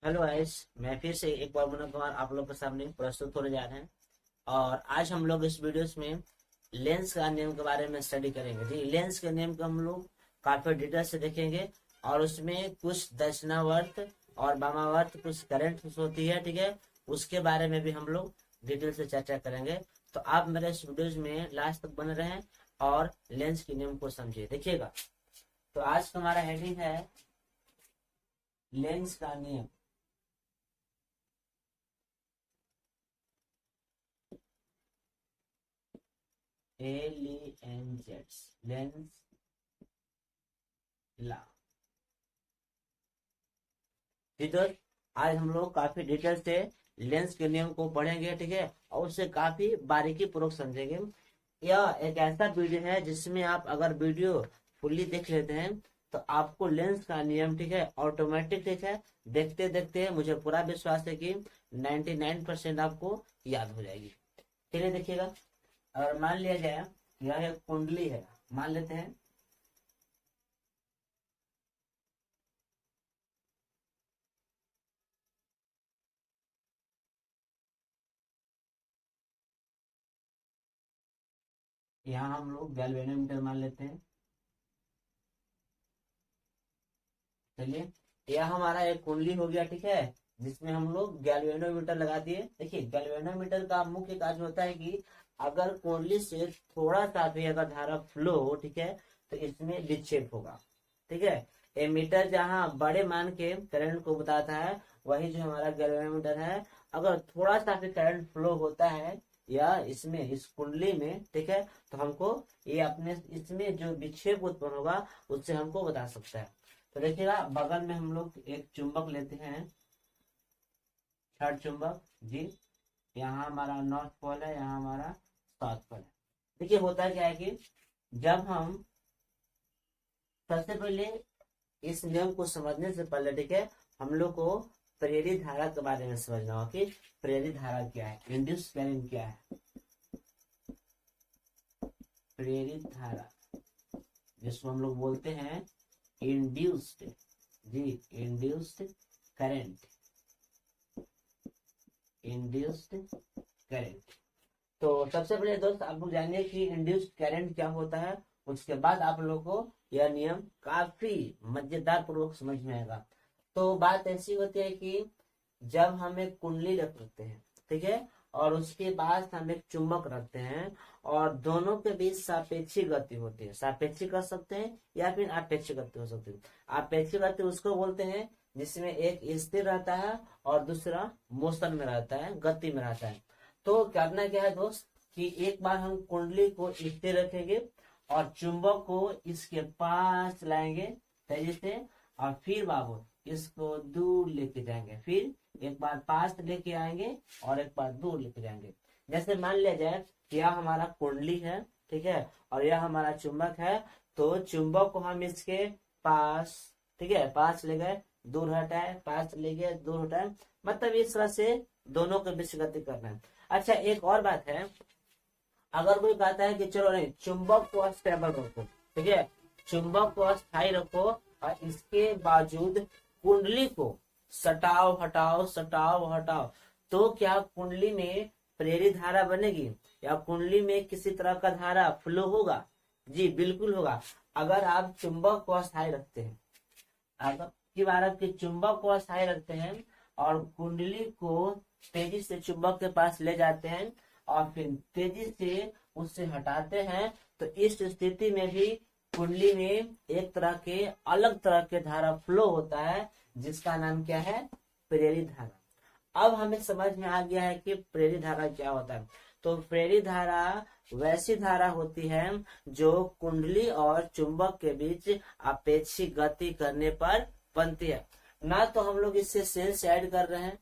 Hello guys, मैं फिर से एक बार मनोज कुमार आप लोग के सामने प्रस्तुत होने जा रहे हैं। और आज हम लोग इस वीडियोस में लेंस का नियम के बारे में स्टडी करेंगे। जी, लेंस के नियम को हम लोग काफी डिटेल से देखेंगे और उसमें कुछ दक्षिणावर्त और वामावर्त कुछ करंट होती है, ठीक है। उसके बारे में भी हम लोग डिटेल से चर्चा करेंगे। तो आप मेरे इस वीडियोज में लास्ट तक बने रहें और लेंस के नियम को समझिए, देखिएगा। तो आज का हमारा हेडिंग है लेंस का नियम। लेंस लेंस ला। जी दोस्त, आज हम लोग काफी डिटेल से लेंस के नियम को पढ़ेंगे, ठीक है, और उसे काफी बारीकी पूर्वक समझेंगे। यह एक ऐसा वीडियो है जिसमें आप अगर वीडियो फुल्ली देख लेते हैं तो आपको लेंस का नियम, ठीक है, ऑटोमेटिक, ठीक है, देखते देखते मुझे पूरा विश्वास है कि 99% आपको याद हो जाएगी। चलिए देखिएगा। अगर मान लिया जाए यह एक कुंडली है, मान लेते हैं। यहाँ हम लोग गैल्वेनोमीटर मान लेते हैं। चलिए, यह हमारा एक कुंडली हो गया, ठीक है, जिसमें हम लोग गैल्वेनोमीटर लगा दिए। देखिए, गैल्वेनोमीटर का मुख्य कार्य होता है कि अगर कुंडली से थोड़ा सा भी अगर धारा फ्लो हो, ठीक है, तो इसमें विक्षेप होगा, ठीक है। एमीटर जहाँ बड़े मान के करंट को बताता है, वही जो हमारा गैल्वेनोमीटर है। अगर थोड़ा सा भी करंट फ्लो होता है या इसमें इस कुंडली में, ठीक है, तो हमको ये अपने इसमें जो विक्षेप उत्पन्न होगा उससे हमको बता सकता है। तो देखिएगा, बगल में हम लोग एक चुंबक लेते हैं, छड़ चुंबक। जी, यहाँ हमारा नॉर्थ पोल है, यहाँ हमारा साउथ पोल है। देखिए, होता क्या है कि जब हम सबसे पहले इस नियम को समझने से पहले, ठीक है, हम लोग को प्रेरित धारा के बारे में समझना होगा कि प्रेरित धारा क्या है, इंड्यूस करंट क्या है। प्रेरित धारा जिसको हम लोग बोलते हैं इंड्यूस्ड, जी, इंड्यूस्ड करंट, इंड्यूस्ड करंट। तो सबसे पहले दोस्त आप लोग जानिए कि इंड्यूस्ड करंट क्या होता है। उसके बाद आप लोग को यह नियम काफी मजेदार पूर्वक समझ में आएगा। तो बात ऐसी होती है कि जब हम एक कुंडली रखते हैं, ठीक है, और उसके बाद हम एक चुंबक रखते हैं और दोनों के बीच सापेक्षिक गति होती है। सापेक्षिक कर सकते हैं या फिर आपेक्षिक गति हो सकती है। आपेक्षिक गति उसको बोलते हैं जिसमें एक स्थिर रहता है और दूसरा मोशन में रहता है, गति में रहता है। तो करना क्या है दोस्त कि एक बार हम कुंडली को स्थिर रखेंगे और चुंबक को इसके पास लाएंगे तेजी से, और फिर बाबू इसको दूर लेके जाएंगे। फिर एक बार पास लेके आएंगे और एक बार दूर लेके जाएंगे। जैसे मान लिया जाए कि यह हमारा कुंडली है, ठीक है, और यह हमारा चुंबक है। तो चुंबक को हम इसके पास, ठीक है, पास ले गए, दूर हटाए, पास ले गए, दूर हटाए, मतलब इस तरह से दोनों के बीच गति करना है। अच्छा, एक और बात है, अगर कोई कहता है कि चलो नहीं, चुंबक को स्टेबल रखो, ठीक है, चुंबक को स्थायी रखो और इसके बावजूद कुंडली को सटाओ हटाओ सटाओ हटाओ, तो क्या कुंडली में प्रेरित धारा बनेगी या कुंडली में किसी तरह का धारा फ्लो होगा? जी बिल्कुल होगा। अगर आप चुंबक को स्थायी रखते हैं, अगर की बार आपके चुंबक को स्थायी रखते हैं और कुंडली को तेजी से चुंबक के पास ले जाते हैं और फिर तेजी से उससे हटाते हैं, तो इस स्थिति में भी कुंडली में एक तरह के अलग तरह के धारा फ्लो होता है जिसका नाम क्या है? प्रेरित धारा। अब हमें समझ में आ गया है कि प्रेरित धारा क्या होता है। तो प्रेरित धारा वैसी धारा होती है जो कुंडली और चुंबक के बीच अपेक्षित गति करने पर बनती है। ना तो हम लोग इससे सेल्स ऐड कर रहे हैं,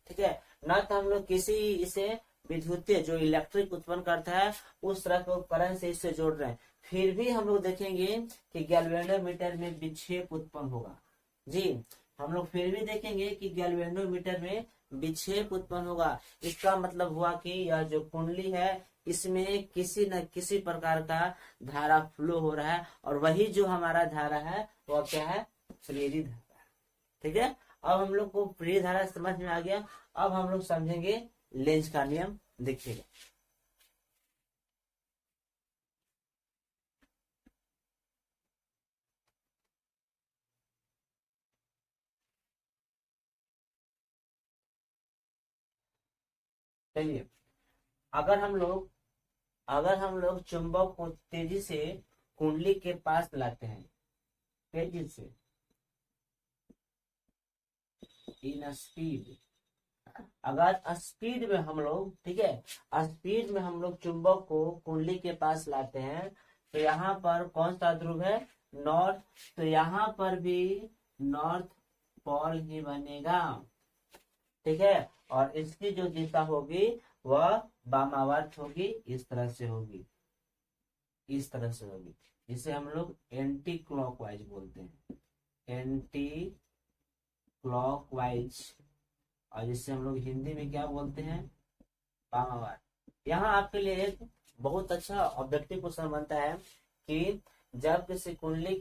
ठीक है, ना तो हम लोग किसी इसे विद्युतीय जो इलेक्ट्रिक उत्पन्न करता है उस तरह के उपकरण से इससे जोड़ रहे हैं, फिर भी हम लोग देखेंगे कि गैल्वेनोमीटर में विक्षेप उत्पन्न होगा। जी, हम लोग फिर भी देखेंगे कि गैल्वेनोमीटर में विक्षेप उत्पन्न होगा। इसका मतलब हुआ कि यह जो कुंडली है इसमें किसी न किसी प्रकार का धारा फ्लो हो रहा है और वही जो हमारा धारा है वह क्या है? प्रेरित धारा, ठीक है। अब हम लोग को प्रेरित धारा समझ में आ गया। अब हम लोग समझेंगे लेंज का नियम, देखिएगा। चलिए, अगर हम लोग चुंबक को तेजी से कुंडली के पास लाते हैं, तेजी से, इन स्पीड, अगर स्पीड में हम लोग, ठीक है, स्पीड में हम लोग चुंबक को कुंडली के पास लाते हैं, तो यहाँ पर कौन सा ध्रुव है, नॉर्थ, तो यहाँ पर भी नॉर्थ पोल ही बनेगा, ठीक है। और इसकी जो दिशा होगी वह वामावर्त होगी, इस तरह से होगी, इस तरह से होगी, जिसे हम लोग एंटी क्लॉकवाइज बोलते हैं, एंटी क्लॉकवाइज, और जिसे हम लोग हिंदी में क्या बोलते हैं, वामावर्त। यहाँ आपके लिए एक बहुत अच्छा ऑब्जेक्टिव क्वेश्चन बनता है कि जब किसी कुंडली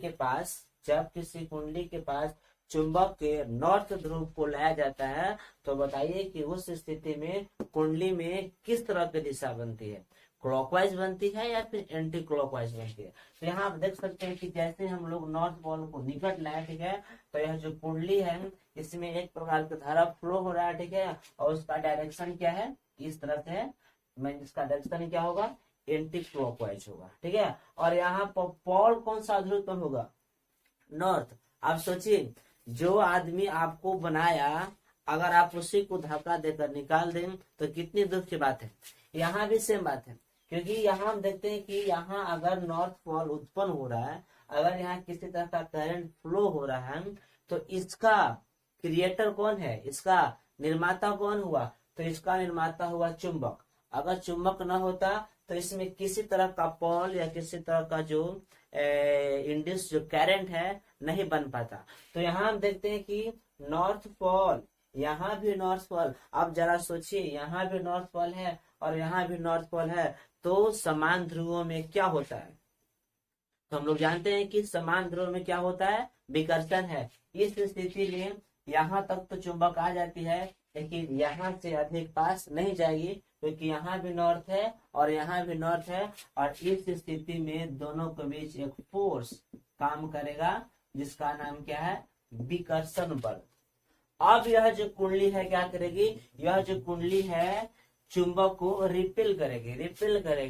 के पास चुंबक के नॉर्थ ध्रुव को लाया जाता है, तो बताइए कि उस स्थिति में कुंडली में किस तरह की दिशा बनती है, क्लॉकवाइज बनती है या फिर एंटी क्लॉकवाइज बनती है। तो यहाँ आप देख सकते हैं कि जैसे हम लोग नॉर्थ पोल को निकट लाए, ठीक है, तो यह जो कुंडली है इसमें एक प्रकार की धारा फ्लो हो रहा है, ठीक है, और उसका डायरेक्शन क्या है, इस तरह से है, मैं इसका डायरेक्शन क्या होगा, एंटी क्लॉकवाइज होगा, ठीक है। और यहाँ पर पोल कौन सा ध्रुव पर होगा, नॉर्थ। आप सोचिए, जो आदमी आपको बनाया, अगर आप उसी को धक्का देकर निकाल दें तो कितनी दुख की बात है। यहाँ भी सेम बात है, क्योंकि यहाँ हम देखते हैं कि यहाँ अगर नॉर्थ पोल उत्पन्न हो रहा है, अगर यहाँ किसी तरह का करंट फ्लो हो रहा है, तो इसका क्रिएटर कौन है, इसका निर्माता कौन हुआ, तो इसका निर्माता हुआ चुंबक। अगर चुंबक न होता तो इसमें किसी तरह का पोल या किसी तरह का जो इंड्यूस जो करंट है नहीं बन पाता। तो यहाँ हम देखते हैं कि नॉर्थ पोल, यहाँ भी नॉर्थ पोल, अब जरा सोचिए, यहाँ भी नॉर्थ पोल है और यहाँ भी नॉर्थ पोल है, तो समान ध्रुवों में क्या होता है, तो हम लोग जानते हैं कि समान ध्रुव में क्या होता है, विकर्षण है। इस स्थिति में यहाँ तक तो चुंबक आ जाती है, लेकिन यहाँ से अधिक पास नहीं जाएगी, क्योंकि यहाँ भी नॉर्थ है और यहाँ भी नॉर्थ है, और इस स्थिति में दोनों के बीच एक फोर्स काम करेगा, जिसका नाम क्या है, विकर्षण बल। अब यह जो कुंडली है क्या करेगी, यह जो कुंडली है चुंबक को रिपेल करेगी,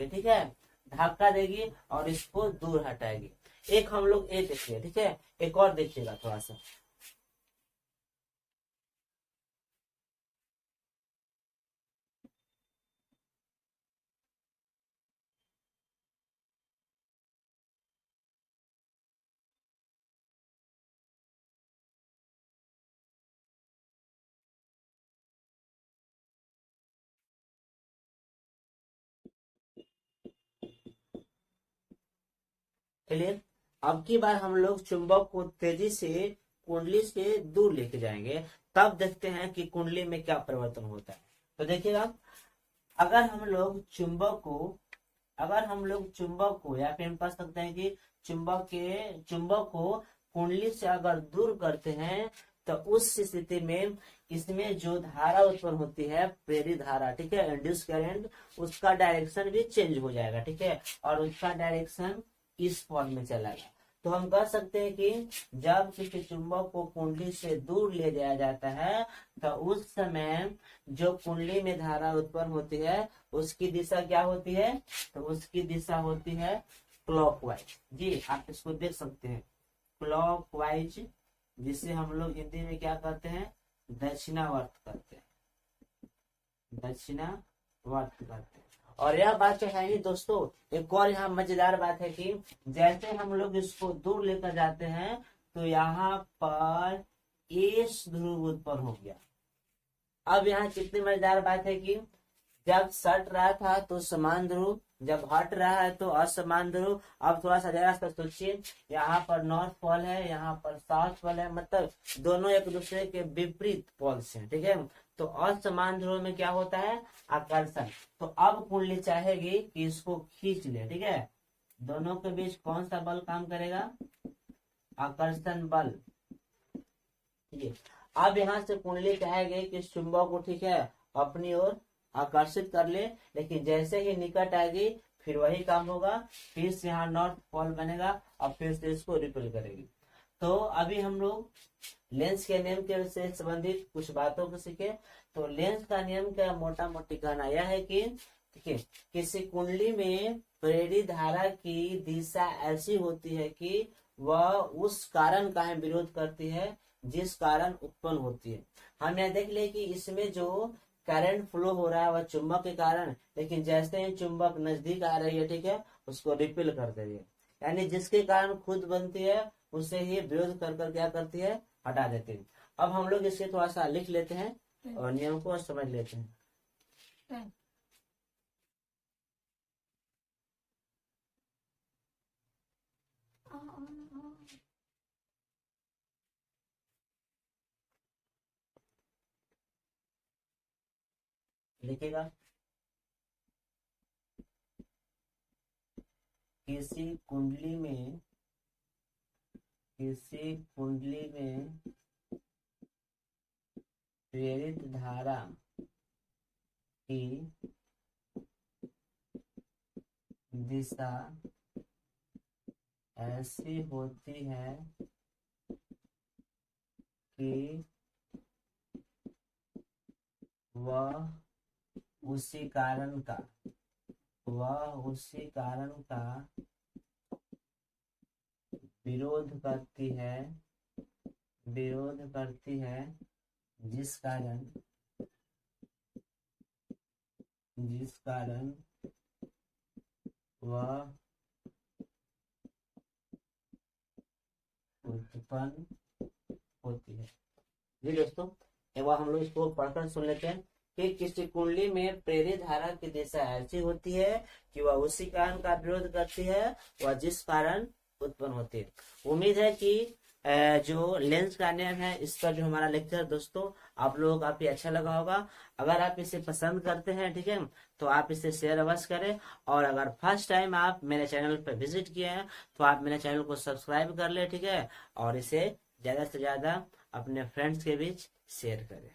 ठीक है, धक्का देगी और इसको दूर हटाएगी। एक हम लोग ये देखिए, ठीक है, एक और देखिएगा थोड़ा सा। चलिए, अब की बार हम लोग चुंबक को तेजी से कुंडली से दूर लेके जाएंगे, तब देखते हैं कि कुंडली में क्या परिवर्तन होता है। तो देखिएगा, अगर हम लोग चुंबक को या फिर हम कह सकते हैं कि चुंबक को कुंडली से अगर दूर करते हैं, तो उस स्थिति में इसमें जो धारा उत्पन्न होती है, प्रेरित धारा, ठीक है, इंड्यूस करंट, उसका डायरेक्शन भी चेंज हो जाएगा, ठीक है, और उसका डायरेक्शन इस फॉर्म में चलेगा। तो हम कह सकते हैं कि जब किसी चुंबक को कुंडली से दूर ले जाया जाता है, तो उस समय जो कुंडली में धारा उत्पन्न होती है उसकी दिशा क्या होती है, तो उसकी दिशा होती है क्लॉकवाइज। जी, आप इसको देख सकते हैं, क्लॉकवाइज, जिसे हम लोग हिंदी में क्या कहते हैं, दक्षिणावर्त कहते हैं, दक्षिणावर्त कहते हैं। और यह बात तो है ही दोस्तों, एक और यहाँ मजेदार बात है कि जैसे हम लोग इसको दूर लेकर जाते हैं, तो यहाँ पर एस ध्रुव उत्पन्न हो गया। अब यहाँ कितनी मजेदार बात है कि जब सट रहा था तो समान ध्रुव, जब हट रहा है तो असमान ध्रुव। अब थोड़ा सा जरा सा सोचिए, यहाँ पर नॉर्थ पोल है, यहाँ पर साउथ पोल है, मतलब दोनों एक दूसरे के विपरीत पोल्स हैं, ठीक है। तो असमान ध्रुव में क्या होता है, आकर्षण। तो अब कुंडली चाहेगी कि इसको खींच ले, ठीक है, दोनों के बीच कौन सा बल काम करेगा, आकर्षण बल, ठीक है। अब यहाँ से कुंडली कहेगी कि चुंबक को ठीक है अपनी ओर आकर्षित कर ले, लेकिन जैसे ही निकट आएगी फिर वही काम होगा, फिर से यहाँ नॉर्थ पोल बनेगा और फिर से इसको रिपेल करेगी। तो अभी हम लोग लेंस के नियम के से संबंधित कुछ बातों को सीखे। तो लेंस का नियम का मोटा मोटी कहना यह है कि देखिए किसी कुंडली में प्रेरित धारा की दिशा ऐसी होती है कि वह उस कारण का विरोध करती है जिस कारण उत्पन्न होती है। हम यहाँ देख ले कि इसमें जो करंट फ्लो हो रहा है वह चुंबक के कारण, लेकिन जैसे ही चुंबक नजदीक आ रही है ठीक है उसको रिपेल कर दे रही है, यानी जिसके कारण खुद बनती है उसे ही विरोध कर कर क्या करती है, हटा देती है। अब हम लोग इसे थोड़ा सा लिख लेते हैं और नियम को समझ लेते हैं। लिखेगा किसी कुंडली में प्रेरित धारा की दिशा ऐसी होती है कि वह उसी कारण का विरोध करती है जिस कारण वह उत्पन्न होती है। जी दोस्तों, एक बार हम लोग इसको पढ़कर सुन लेते हैं कि किसी कुंडली में प्रेरित धारा की दिशा ऐसी होती है कि वह उसी कारण का विरोध करती है वह जिस कारण उत्पन्न होती है। उम्मीद है कि जो लेंस का नियम है इसका जो हमारा लेक्चर दोस्तों आप लोगों को काफी अच्छा लगा होगा। अगर आप इसे पसंद करते हैं ठीक है तो आप इसे शेयर अवश्य करें, और अगर फर्स्ट टाइम आप मेरे चैनल पर विजिट किए हैं तो आप मेरे चैनल को सब्सक्राइब कर ले ठीक है, और इसे ज्यादा से ज्यादा अपने फ्रेंड्स के बीच शेयर करें।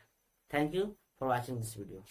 Thank you for watching this video.